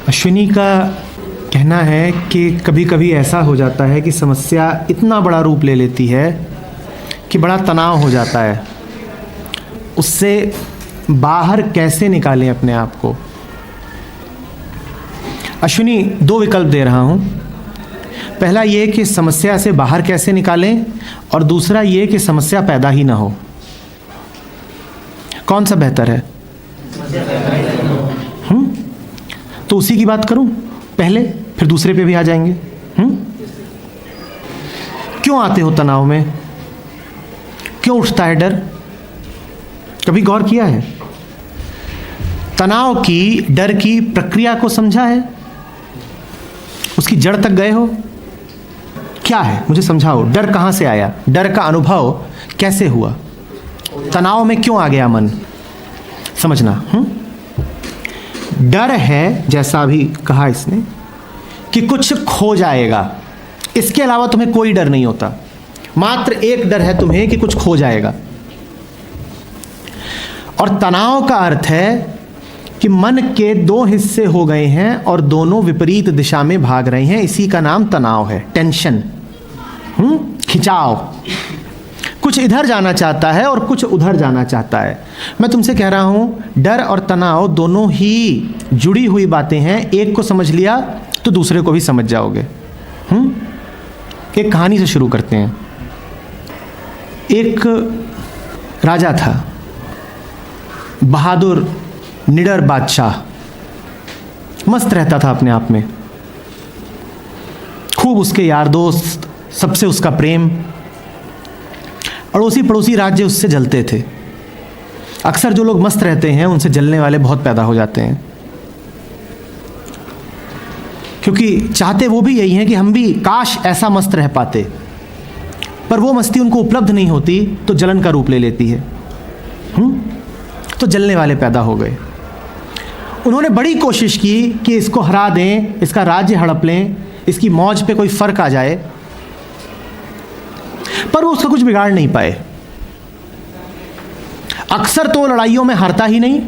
अश्विनी का कहना है कि कभी कभी ऐसा हो जाता है कि समस्या इतना बड़ा रूप ले लेती है कि बड़ा तनाव हो जाता है। उससे बाहर कैसे निकालें अपने आप को? अश्विनी, दो विकल्प दे रहा हूँ। पहला ये कि समस्या से बाहर कैसे निकालें, और दूसरा ये कि समस्या पैदा ही ना हो। कौन सा बेहतर है? तो उसी की बात करूं पहले, फिर दूसरे पे भी आ जाएंगे। क्यों आते हो तनाव में? क्यों उठता है डर? कभी गौर किया है? तनाव की, डर की प्रक्रिया को समझा है? उसकी जड़ तक गए हो? क्या है, मुझे समझाओ। डर कहां से आया? डर का अनुभव कैसे हुआ? तनाव में क्यों आ गया मन? समझना। डर है, जैसा अभी कहा इसने, कि कुछ खो जाएगा। इसके अलावा तुम्हें कोई डर नहीं होता। मात्र एक डर है तुम्हें कि कुछ खो जाएगा। और तनाव का अर्थ है कि मन के दो हिस्से हो गए हैं और दोनों विपरीत दिशा में भाग रहे हैं। इसी का नाम तनाव है, टेंशन, खिंचाव। कुछ इधर जाना चाहता है और कुछ उधर जाना चाहता है। मैं तुमसे कह रहा हूं, डर और तनाव दोनों ही जुड़ी हुई बातें हैं। एक को समझ लिया तो दूसरे को भी समझ जाओगे। एक कहानी से शुरू करते हैं। एक राजा था, बहादुर, निडर बादशाह, मस्त रहता था अपने आप में। खूब उसके यार दोस्त, सबसे उसका प्रेम। अड़ोसी पड़ोसी राज्य उससे जलते थे। अक्सर जो लोग मस्त रहते हैं उनसे जलने वाले बहुत पैदा हो जाते हैं, क्योंकि चाहते वो भी यही हैं कि हम भी काश ऐसा मस्त रह पाते, पर वो मस्ती उनको उपलब्ध नहीं होती तो जलन का रूप ले लेती है। तो जलने वाले पैदा हो गए। उन्होंने बड़ी कोशिश की कि इसको हरा दें, इसका राज्य हड़प लें, इसकी मौज पे कोई फर्क आ जाए, पर वो उसका कुछ बिगाड़ नहीं पाए। अक्सर तो लड़ाइयों में हारता ही नहीं,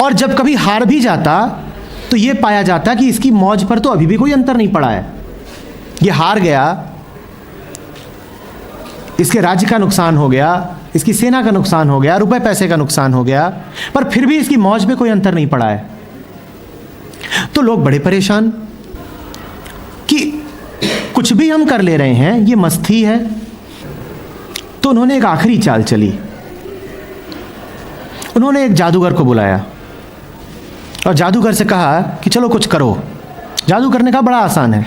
और जब कभी हार भी जाता तो ये पाया जाता कि इसकी मौज पर तो अभी भी कोई अंतर नहीं पड़ा है। ये हार गया, इसके राज्य का नुकसान हो गया, इसकी सेना का नुकसान हो गया, रुपए पैसे का नुकसान हो गया, पर फिर भी इसकी मौज पे कोई अंतर नहीं पड़ा है। तो लोग बड़े परेशान कि कुछ भी हम कर ले रहे हैं, ये मस्ती है। तो उन्होंने एक आखिरी चाल चली। उन्होंने एक जादूगर को बुलाया और जादूगर से कहा कि चलो कुछ करो। जादू करने का बड़ा आसान है।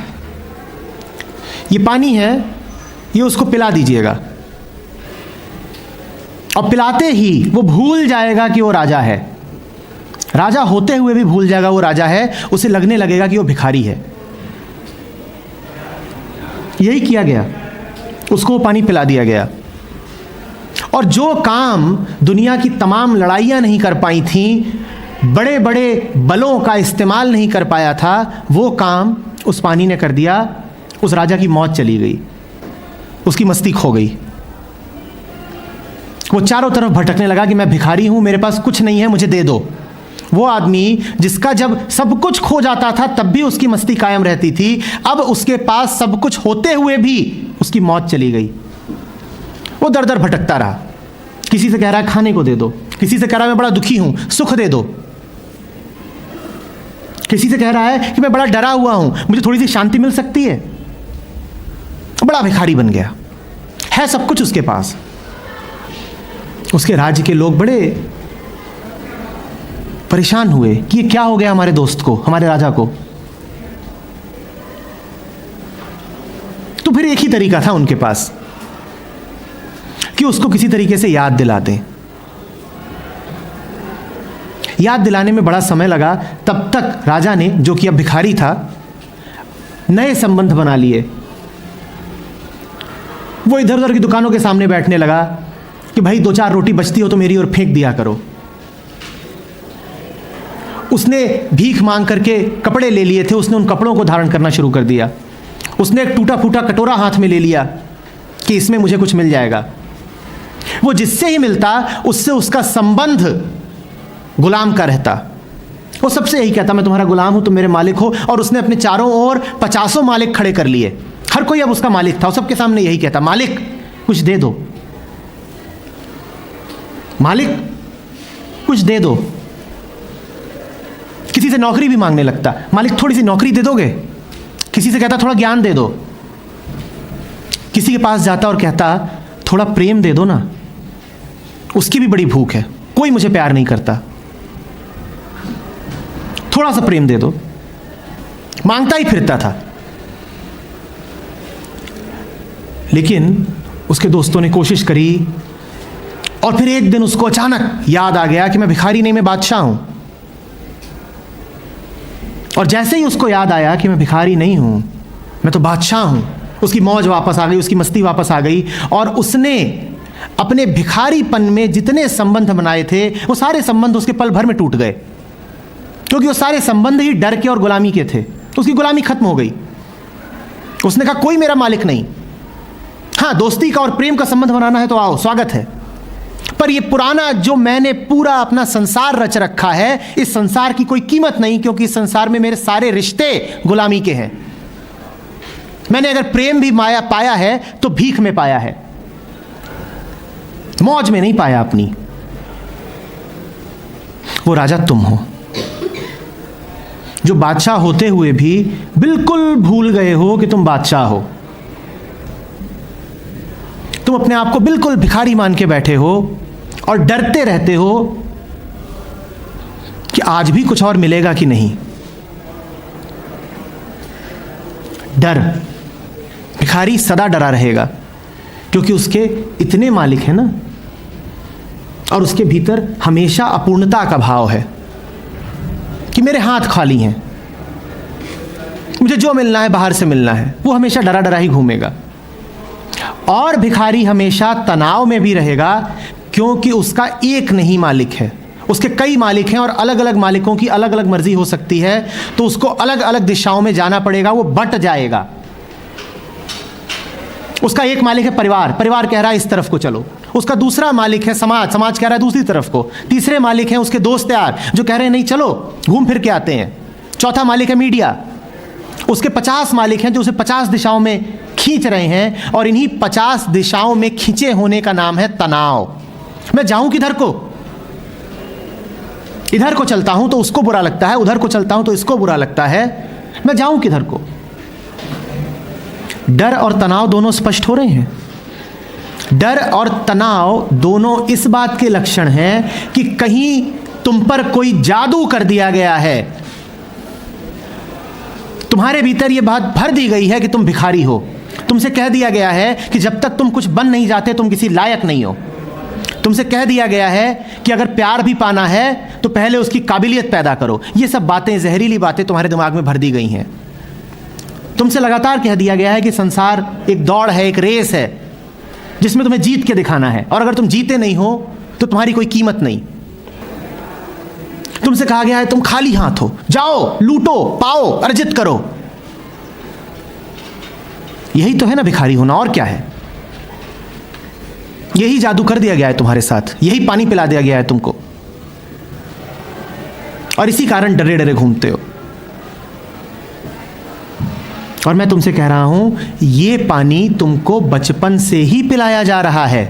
ये पानी है, ये उसको पिला दीजिएगा, और पिलाते ही वो भूल जाएगा कि वो राजा है। राजा होते हुए भी भूल जाएगा वो राजा है। उसे लगने लगेगा कि वो भिखारी है। यही किया गया, उसको वो पानी पिला दिया गया। और जो काम दुनिया की तमाम लड़ाइयां नहीं कर पाई थीं, बड़े बड़े बलों का इस्तेमाल नहीं कर पाया था, वो काम उस पानी ने कर दिया। उस राजा की मौत चली गई, उसकी मस्ती खो गई। वो चारों तरफ भटकने लगा कि मैं भिखारी हूं, मेरे पास कुछ नहीं है, मुझे दे दो। वो आदमी जिसका जब सब कुछ खो जाता था तब भी उसकी मस्ती कायम रहती थी, अब उसके पास सब कुछ होते हुए भी उसकी मौत चली गई। वो दर दर भटकता रहा। किसी से कह रहा है खाने को दे दो, किसी से कह रहा है मैं बड़ा दुखी हूं, सुख दे दो, किसी से कह रहा है कि मैं बड़ा डरा हुआ हूं, मुझे थोड़ी सी शांति मिल सकती है। बड़ा भिखारी बन गया है, सब कुछ उसके पास। उसके राज्य के लोग बड़े परेशान हुए कि ये क्या हो गया हमारे दोस्त को, हमारे राजा को। तो फिर एक ही तरीका था उनके पास कि उसको किसी तरीके से याद दिला दें। याद दिलाने में बड़ा समय लगा। तब तक राजा ने, जो कि अब भिखारी था, नए संबंध बना लिए। वो इधर उधर की दुकानों के सामने बैठने लगा कि भाई 2-4 रोटी बचती हो तो मेरी ओर फेंक दिया करो। उसने भीख मांग करके कपड़े ले लिए थे, उसने उन कपड़ों को धारण करना शुरू कर दिया। उसने एक टूटा फूटा कटोरा हाथ में ले लिया कि इसमें मुझे कुछ मिल जाएगा। वो जिससे ही मिलता उससे उसका संबंध गुलाम का रहता। वो सबसे यही कहता, मैं तुम्हारा गुलाम हूं, तुम मेरे मालिक हो। और उसने अपने चारों ओर 50 मालिक खड़े कर लिए, हर कोई अब उसका मालिक था। सबके सामने यही कहता, मालिक कुछ दे दो, मालिक कुछ दे दो। किसी से नौकरी भी मांगने लगता, मालिक थोड़ी सी नौकरी दे दोगे। किसी से कहता थोड़ा ज्ञान दे दो। किसी के पास जाता और कहता थोड़ा प्रेम दे दो ना, उसकी भी बड़ी भूख है, कोई मुझे प्यार नहीं करता, थोड़ा सा प्रेम दे दो। मांगता ही फिरता था। लेकिन उसके दोस्तों ने कोशिश करी और फिर एक दिन उसको अचानक याद आ गया कि मैं भिखारी नहीं, मैं बादशाह हूं। और जैसे ही उसको याद आया कि मैं भिखारी नहीं हूं, मैं तो बादशाह हूं, उसकी मौज वापस आ गई, उसकी मस्ती वापस आ गई। और उसने अपने भिखारीपन में जितने संबंध बनाए थे वो सारे संबंध उसके पल भर में टूट गए, क्योंकि वो सारे संबंध ही डर के और गुलामी के थे। तो उसकी गुलामी खत्म हो गई। उसने कहा कोई मेरा मालिक नहीं, हाँ दोस्ती का और प्रेम का संबंध बनाना है तो आओ, स्वागत है, पर ये पुराना जो मैंने पूरा अपना संसार रच रखा है, इस संसार की कोई कीमत नहीं, क्योंकि इस संसार में मेरे सारे रिश्ते गुलामी के हैं। मैंने अगर प्रेम भी माया पाया है तो भीख में पाया है, मौज में नहीं पाया अपनी। वो राजा तुम हो जो बादशाह होते हुए भी बिल्कुल भूल गए हो कि तुम बादशाह हो। तुम अपने आप को बिल्कुल भिखारी मान के बैठे हो और डरते रहते हो कि आज भी कुछ और मिलेगा कि नहीं। डर, भिखारी सदा डरा रहेगा, क्योंकि उसके इतने मालिक हैं ना, और उसके भीतर हमेशा अपूर्णता का भाव है कि मेरे हाथ खाली हैं, मुझे जो मिलना है बाहर से मिलना है। वो हमेशा डरा डरा ही घूमेगा। और भिखारी हमेशा तनाव में भी रहेगा, क्योंकि उसका एक नहीं मालिक है, उसके कई मालिक हैं और अलग अलग मालिकों की अलग अलग मर्जी हो सकती है, तो उसको अलग अलग दिशाओं में जाना पड़ेगा, वो बट जाएगा। उसका एक मालिक है परिवार, परिवार कह रहा है इस तरफ को चलो। उसका दूसरा मालिक है समाज, समाज कह रहा है दूसरी तरफ को। तीसरे मालिक हैं उसके दोस्त यार, जो कह रहे हैं नहीं चलो घूम फिर के आते हैं। चौथा मालिक है मीडिया, उसके 50 मालिक हैं जो उसे 50 दिशाओं में खींच रहे हैं, और इन्हीं 50 दिशाओं में खींचे होने का नाम है तनाव। मैं जाऊं किधर को? इधर को चलता हूं तो उसको बुरा लगता है, उधर को चलता हूं तो इसको बुरा लगता है, मैं जाऊं किधर को? डर और तनाव दोनों स्पष्ट हो रहे हैं। डर और तनाव दोनों इस बात के लक्षण हैं कि कहीं तुम पर कोई जादू कर दिया गया है, तुम्हारे भीतर यह बात भर दी गई है कि तुम भिखारी हो। तुमसे कह दिया गया है कि जब तक तुम कुछ बन नहीं जाते तुम किसी लायक नहीं हो। तुमसे कह दिया गया है कि अगर प्यार भी पाना है तो पहले उसकी काबिलियत पैदा करो। ये सब बातें, जहरीली बातें तुम्हारे दिमाग में भर दी गई हैं। तुमसे लगातार कह दिया गया है कि संसार एक दौड़ है, एक रेस है, जिसमें तुम्हें जीत के दिखाना है, और अगर तुम जीते नहीं हो तो तुम्हारी कोई कीमत नहीं। तुमसे कहा गया है तुम खाली हाथ हो, जाओ लूटो, पाओ, अर्जित करो। यही तो है ना भिखारी होना, और क्या है? यही जादू कर दिया गया है तुम्हारे साथ, यही पानी पिला दिया गया है तुमको, और इसी कारण डरे डरे घूमते हो। और मैं तुमसे कह रहा हूं, ये पानी तुमको बचपन से ही पिलाया जा रहा है,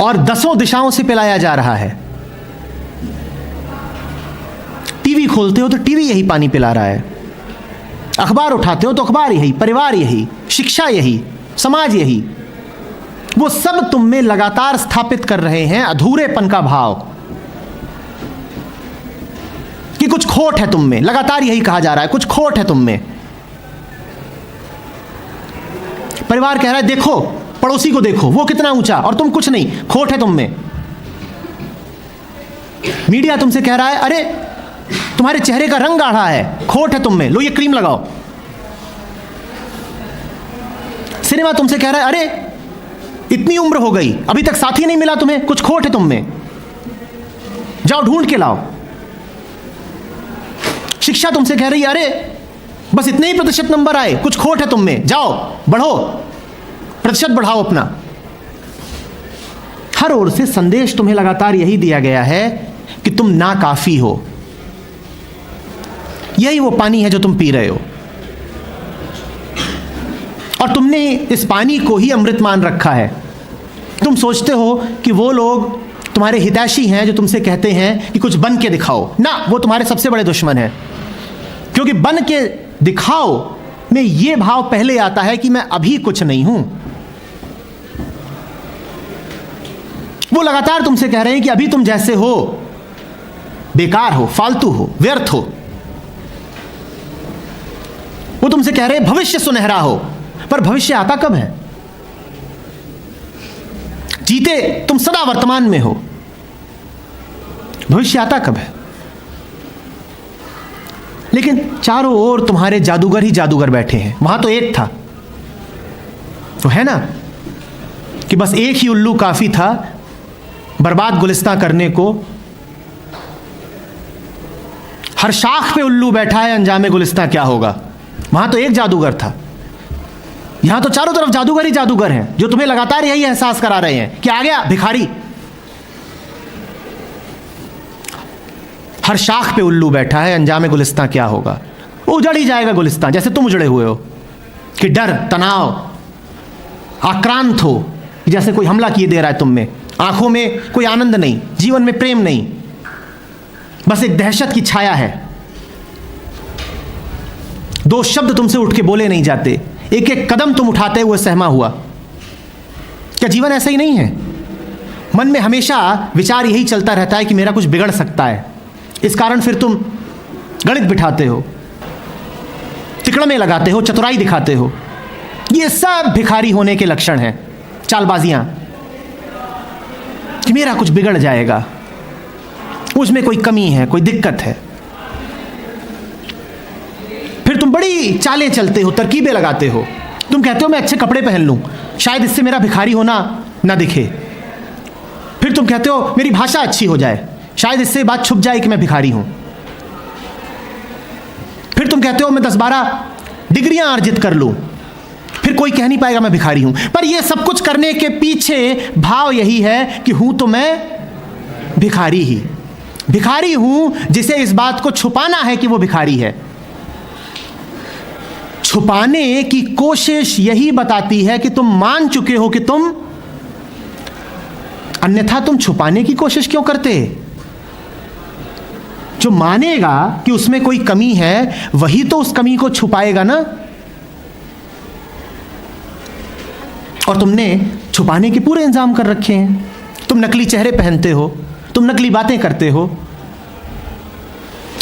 और 10 दिशाओं से पिलाया जा रहा है। टीवी खोलते हो तो टीवी यही पानी पिला रहा है, अखबार उठाते हो तो अखबार यही, परिवार यही, शिक्षा यही, समाज यही। वो सब तुम में लगातार स्थापित कर रहे हैं अधूरेपन का भाव कि कुछ खोट है तुम में। लगातार यही कहा जा रहा है, कुछ खोट है तुम में। परिवार कह रहा है देखो पड़ोसी को, देखो वो कितना ऊंचा और तुम कुछ नहीं, खोट है तुम में। मीडिया तुमसे कह रहा है अरे तुम्हारे चेहरे का रंग गाढ़ा है, खोट है तुम में, लो ये क्रीम लगाओ। सिनेमा तुमसे कह रहा है अरे इतनी उम्र हो गई अभी तक साथी नहीं मिला तुम्हें, कुछ खोट है तुम में, जाओ ढूंढ के लाओ। शिक्षा तुमसे कह रही है अरे बस इतने ही प्रतिशत नंबर आए, कुछ खोट है तुम में, जाओ बढ़ो, प्रतिशत बढ़ाओ अपना। हर ओर से संदेश तुम्हें लगातार यही दिया गया है कि तुम नाकाफी हो, यही वो पानी है जो तुम पी रहे हो, और तुमने इस पानी को ही अमृत मान रखा है। तुम सोचते हो कि वो लोग तुम्हारे हितैषी हैं जो तुमसे कहते हैं कि कुछ बन के दिखाओ। ना, वो तुम्हारे सबसे बड़े दुश्मन हैं, क्योंकि बन के दिखाओ में ये भाव पहले आता है कि मैं अभी कुछ नहीं हूं। वो लगातार तुमसे कह रहे हैं कि अभी तुम जैसे हो बेकार हो, फालतू हो, व्यर्थ हो। वो तुमसे कह रहे हैं भविष्य सुनहरा हो, पर भविष्य आता कब है? जीते तुम सदा वर्तमान में हो, भविष्य आता कब है? लेकिन चारों ओर तुम्हारे जादूगर ही जादूगर बैठे हैं। वहां तो एक था, तो है ना कि बस एक ही उल्लू काफी था बर्बाद गुलिस्तां करने को। हर शाख पे उल्लू बैठा है, अंजामे गुलिस्तां क्या होगा। वहां तो एक जादूगर था, यहां तो चारों तरफ जादूगर ही जादूगर हैं जो तुम्हें लगातार यही एहसास करा रहे हैं कि आ गया भिखारी। हर शाख पे उल्लू बैठा है, अंजामे गुलिस्तां क्या होगा। वो उजड़ ही जाएगा गुलिस्तां, जैसे तुम उजड़े हुए हो कि डर, तनाव, आक्रांत हो, जैसे कोई हमला किए दे रहा है तुम में। आंखों में कोई आनंद नहीं, जीवन में प्रेम नहीं, बस एक दहशत की छाया है। दो शब्द तुमसे उठ के बोले नहीं जाते, एक एक कदम तुम उठाते हुए सहमा हुआ। क्या जीवन ऐसा ही नहीं है? मन में हमेशा विचार यही चलता रहता है कि मेरा कुछ बिगड़ सकता है। इस कारण फिर तुम गणित बिठाते हो, तिकड़मे लगाते हो, चतुराई दिखाते हो। ये सब भिखारी होने के लक्षण हैं, चालबाजियां, कि मेरा कुछ बिगड़ जाएगा, उसमें कोई कमी है, कोई दिक्कत है। फिर तुम बड़ी चालें चलते हो, तरकीबें लगाते हो। तुम कहते हो मैं अच्छे कपड़े पहन लूं, शायद इससे मेरा भिखारी होना ना दिखे। फिर तुम कहते हो मेरी भाषा अच्छी हो जाए, शायद इससे बात छुप जाए कि मैं भिखारी हूं। फिर तुम कहते हो मैं 10-12 डिग्रियां अर्जित कर लूं, फिर कोई कह नहीं पाएगा मैं भिखारी हूं। पर यह सब कुछ करने के पीछे भाव यही है कि हूं तो मैं भिखारी ही, भिखारी हूं जिसे इस बात को छुपाना है कि वो भिखारी है। छुपाने की कोशिश यही बताती है कि तुम मान चुके हो कि तुम, अन्यथा तुम छुपाने की कोशिश क्यों करते? जो मानेगा कि उसमें कोई कमी है वही तो उस कमी को छुपाएगा ना। और तुमने छुपाने के पूरे इंतजाम कर रखे हैं। तुम नकली चेहरे पहनते हो, तुम नकली बातें करते हो।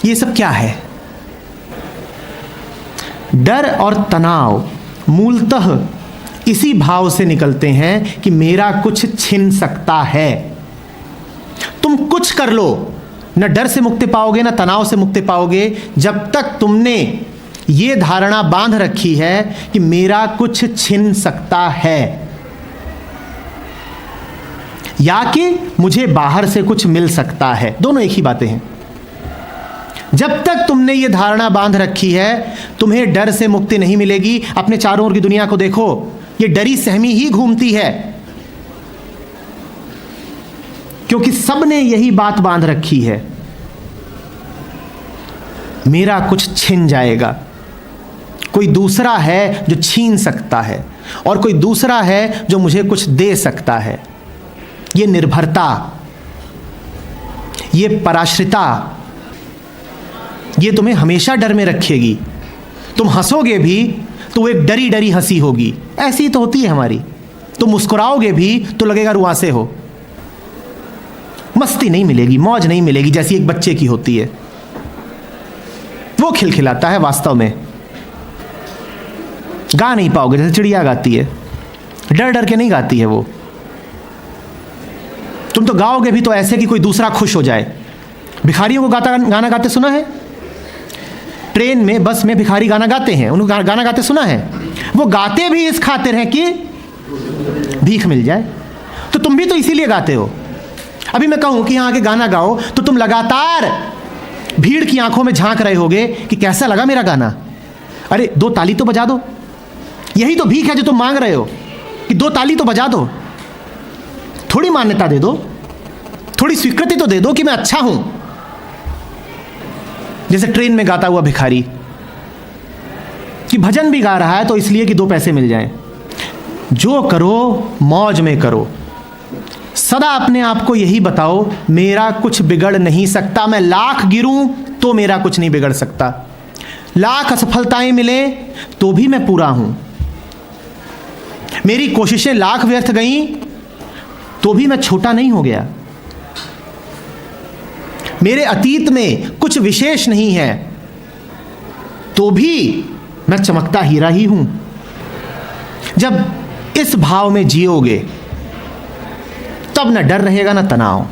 ये सब क्या है? डर और तनाव मूलतः इसी भाव से निकलते हैं कि मेरा कुछ छिन सकता है। तुम कुछ कर लो, न डर से मुक्ति पाओगे न तनाव से मुक्ति पाओगे जब तक तुमने ये धारणा बांध रखी है कि मेरा कुछ छिन सकता है, या कि मुझे बाहर से कुछ मिल सकता है। दोनों एक ही बातें हैं। जब तक तुमने ये धारणा बांध रखी है तुम्हें डर से मुक्ति नहीं मिलेगी। अपने चारों ओर की दुनिया को देखो, ये डरी सहमी ही घूमती है, क्योंकि सबने यही बात बांध रखी है, मेरा कुछ छिन जाएगा। कोई दूसरा है जो छीन सकता है और कोई दूसरा है जो मुझे कुछ दे सकता है। ये निर्भरता, ये पराश्रिता, ये तुम्हें हमेशा डर में रखेगी। तुम हंसोगे भी तो वो एक डरी डरी हंसी होगी। ऐसी तो होती है हमारी। तुम मुस्कुराओगे भी तो लगेगा रुआंसे हो। मस्ती नहीं मिलेगी, मौज नहीं मिलेगी जैसी एक बच्चे की होती है। वो खिलखिलाता है, वास्तव में गा नहीं पाओगे जैसे चिड़िया गाती है। डर डर के नहीं गाती है वो। तुम तो गाओगे भी तो ऐसे कि कोई दूसरा खुश हो जाए। भिखारियों को गाना गाते सुना है? ट्रेन में, बस में भिखारी गाना गाते हैं। उनको गाना गाते सुना है? वो गाते भी इस खातिर हैं कि भीख मिल जाए। तो तुम भी तो इसीलिए गाते हो। अभी मैं कहूं कि यहां आके गाना गाओ तो तुम लगातार भीड़ की आंखों में झांक रहे होगे कि कैसा लगा मेरा गाना। अरे 2 ताली तो बजा दो। यही तो भीख है जो तुम मांग रहे हो कि 2 ताली तो बजा दो। थोड़ी मान्यता दे दो, थोड़ी स्वीकृति तो दे दो कि मैं अच्छा हूं। जैसे ट्रेन में गाता हुआ भिखारी कि भजन भी गा रहा है तो इसलिए कि 2 पैसे मिल जाएं। जो करो मौज में करो, सदा अपने आप को यही बताओ मेरा कुछ बिगड़ नहीं सकता, मैं लाख गिरूं तो मेरा कुछ नहीं बिगड़ सकता, लाख असफलताएं मिले तो भी मैं पूरा हूं, मेरी कोशिशें लाख व्यर्थ गईं तो भी मैं छोटा नहीं हो गया, मेरे अतीत में कुछ विशेष नहीं है तो भी मैं चमकता हीरा ही हूं। जब इस भाव में जियोगे तब न डर रहेगा न तनाव।